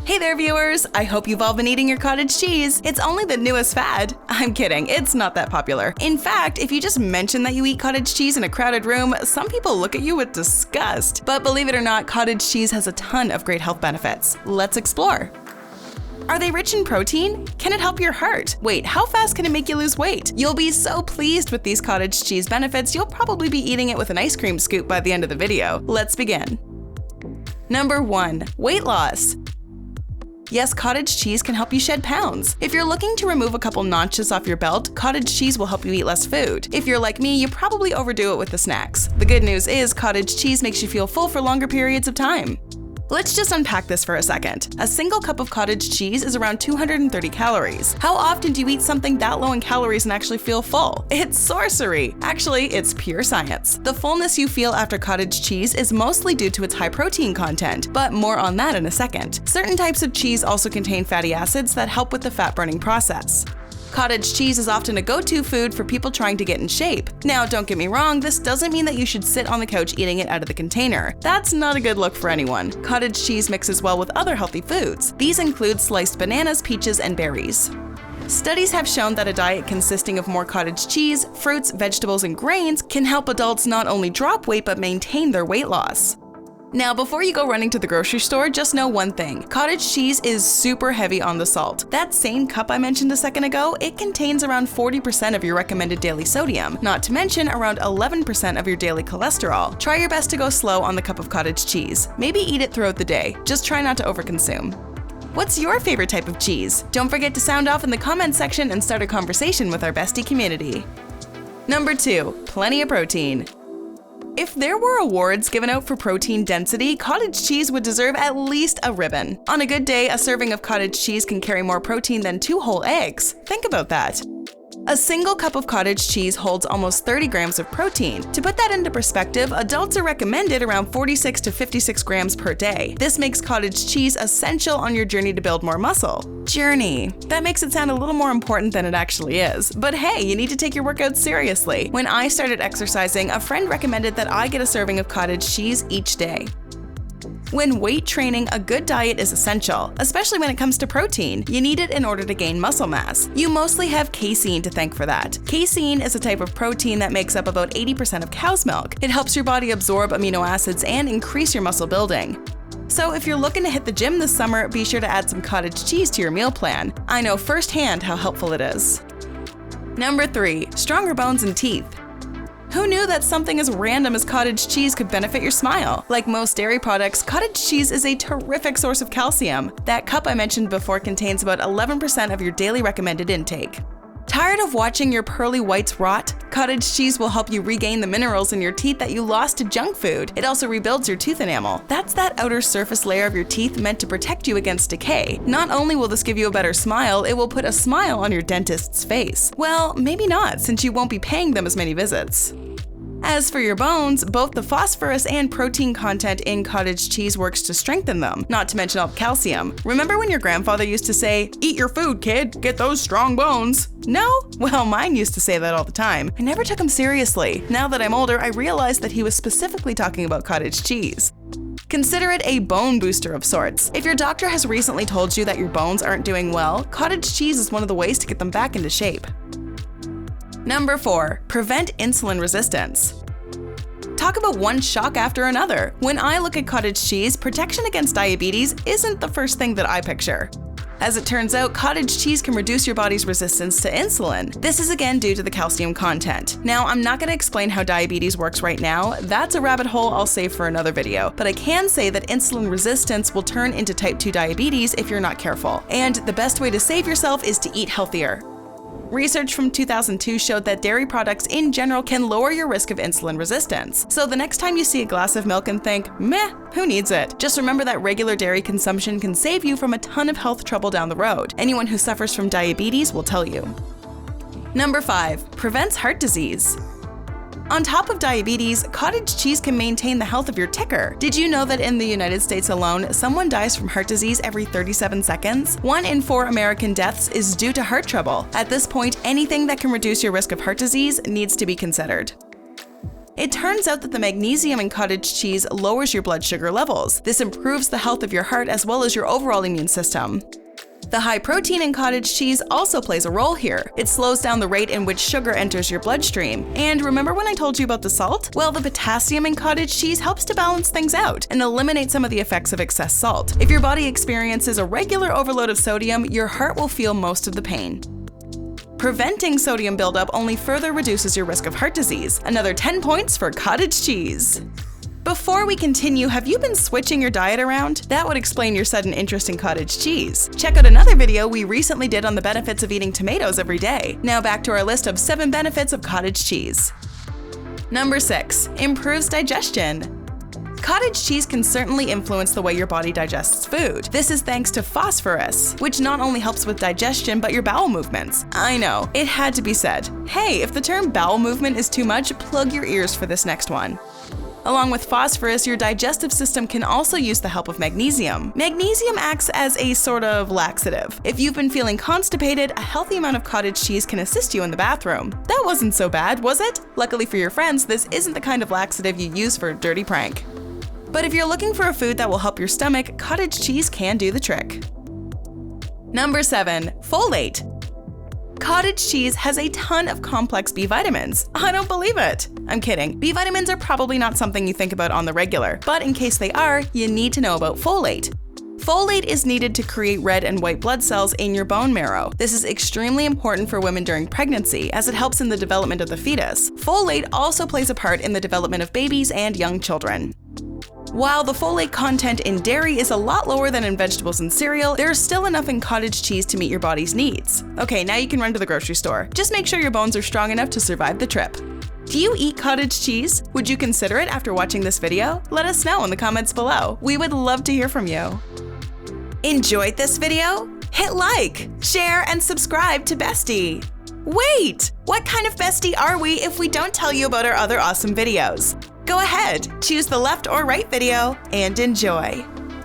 Hey there, viewers! I hope you've all been eating your cottage cheese. It's only the newest fad. I'm kidding, it's not that popular. In fact, if you just mention that you eat cottage cheese in a crowded room, some people look at you with disgust. But believe it or not, cottage cheese has a ton of great health benefits. Let's explore. Are they rich in protein? Can it help your heart? Wait, how fast can it make you lose weight? You'll be so pleased with these cottage cheese benefits, you'll probably be eating it with an ice cream scoop by the end of the video. Let's begin. Number 1. Weight loss. Yes, cottage cheese can help you shed pounds. If you're looking to remove a couple notches off your belt, cottage cheese will help you eat less food. If you're like me, you probably overdo it with the snacks. The good news is cottage cheese makes you feel full for longer periods of time. Let's just unpack this for a second. A single cup of cottage cheese is around 230 calories. How often do you eat something that low in calories and actually feel full? It's sorcery! Actually, it's pure science. The fullness you feel after cottage cheese is mostly due to its high protein content, but more on that in a second. Certain types of cheese also contain fatty acids that help with the fat-burning process. Cottage cheese is often a go-to food for people trying to get in shape. Now, don't get me wrong, this doesn't mean that you should sit on the couch eating it out of the container. That's not a good look for anyone. Cottage cheese mixes well with other healthy foods. These include sliced bananas, peaches, and berries. Studies have shown that a diet consisting of more cottage cheese, fruits, vegetables, and grains can help adults not only drop weight but maintain their weight loss. Now, before you go running to the grocery store, just know one thing. Cottage cheese is super heavy on the salt. That same cup I mentioned a second ago, it contains around 40% of your recommended daily sodium, not to mention around 11% of your daily cholesterol. Try your best to go slow on the cup of cottage cheese. Maybe eat it throughout the day. Just try not to overconsume. What's your favorite type of cheese? Don't forget to sound off in the comments section and start a conversation with our bestie community. Number 2. Plenty of protein. If there were awards given out for protein density, cottage cheese would deserve at least a ribbon. On a good day, a serving of cottage cheese can carry more protein than 2 whole eggs. Think about that. A single cup of cottage cheese holds almost 30 grams of protein. To put that into perspective, adults are recommended around 46 to 56 grams per day. This makes cottage cheese essential on your journey to build more muscle. Journey. That makes it sound a little more important than it actually is. But hey, you need to take your workouts seriously. When I started exercising, a friend recommended that I get a serving of cottage cheese each day. When weight training, a good diet is essential, especially when it comes to protein. You need it in order to gain muscle mass. You mostly have casein to thank for that. Casein is a type of protein that makes up about 80% of cow's milk. It helps your body absorb amino acids and increase your muscle building. So if you're looking to hit the gym this summer, be sure to add some cottage cheese to your meal plan. I know firsthand how helpful it is. Number 3. Stronger bones and teeth. Who knew that something as random as cottage cheese could benefit your smile? Like most dairy products, cottage cheese is a terrific source of calcium. That cup I mentioned before contains about 11% of your daily recommended intake. Tired of watching your pearly whites rot? Cottage cheese will help you regain the minerals in your teeth that you lost to junk food. It also rebuilds your tooth enamel. That's that outer surface layer of your teeth meant to protect you against decay. Not only will this give you a better smile, it will put a smile on your dentist's face. Well, maybe not, since you won't be paying them as many visits. As for your bones, both the phosphorus and protein content in cottage cheese works to strengthen them, not to mention all the calcium. Remember when your grandfather used to say, "Eat your food, kid, get those strong bones"? No? Well, mine used to say that all the time. I never took him seriously. Now that I'm older, I realize that he was specifically talking about cottage cheese. Consider it a bone booster of sorts. If your doctor has recently told you that your bones aren't doing well, cottage cheese is one of the ways to get them back into shape. Number 4. Prevent insulin resistance. Talk about one shock after another. When I look at cottage cheese, protection against diabetes isn't the first thing that I picture. As it turns out, cottage cheese can reduce your body's resistance to insulin. This is again due to the calcium content. Now, I'm not going to explain how diabetes works right now. That's a rabbit hole I'll save for another video. But I can say that insulin resistance will turn into type 2 diabetes if you're not careful. And the best way to save yourself is to eat healthier. Research from 2002 showed that dairy products in general can lower your risk of insulin resistance. So the next time you see a glass of milk and think, meh, who needs it? Just remember that regular dairy consumption can save you from a ton of health trouble down the road. Anyone who suffers from diabetes will tell you. Number 5. Prevents heart disease. On top of diabetes, cottage cheese can maintain the health of your ticker. Did you know that in the United States alone, someone dies from heart disease every 37 seconds? 1 in 4 American deaths is due to heart trouble. At this point, anything that can reduce your risk of heart disease needs to be considered. It turns out that the magnesium in cottage cheese lowers your blood sugar levels. This improves the health of your heart as well as your overall immune system. The high protein in cottage cheese also plays a role here. It slows down the rate in which sugar enters your bloodstream. And remember when I told you about the salt? Well, the potassium in cottage cheese helps to balance things out and eliminate some of the effects of excess salt. If your body experiences a regular overload of sodium, your heart will feel most of the pain. Preventing sodium buildup only further reduces your risk of heart disease. Another 10 points for cottage cheese. Before we continue, have you been switching your diet around? That would explain your sudden interest in cottage cheese. Check out another video we recently did on the benefits of eating tomatoes every day. Now back to our list of 7 benefits of cottage cheese. Number 6. Improves digestion. Cottage cheese can certainly influence the way your body digests food. This is thanks to phosphorus, which not only helps with digestion but your bowel movements. I know, it had to be said. Hey, if the term bowel movement is too much, plug your ears for this next one. Along with phosphorus, your digestive system can also use the help of magnesium. Magnesium acts as a sort of laxative. If you've been feeling constipated, a healthy amount of cottage cheese can assist you in the bathroom. That wasn't so bad, was it? Luckily for your friends, this isn't the kind of laxative you use for a dirty prank. But if you're looking for a food that will help your stomach, cottage cheese can do the trick. Number 7. Folate. Cottage cheese has a ton of complex B vitamins. I don't believe it. I'm kidding. B vitamins are probably not something you think about on the regular, but in case they are, you need to know about folate. Folate is needed to create red and white blood cells in your bone marrow. This is extremely important for women during pregnancy, as it helps in the development of the fetus. Folate also plays a part in the development of babies and young children. While the folate content in dairy is a lot lower than in vegetables and cereal, there's still enough in cottage cheese to meet your body's needs. Okay, now you can run to the grocery store. Just make sure your bones are strong enough to survive the trip. Do you eat cottage cheese? Would you consider it after watching this video? Let us know in the comments below. We would love to hear from you. Enjoyed this video? Hit like, share, and subscribe to Bestie. Wait! What kind of bestie are we if we don't tell you about our other awesome videos? Go ahead, choose the left or right video, and enjoy.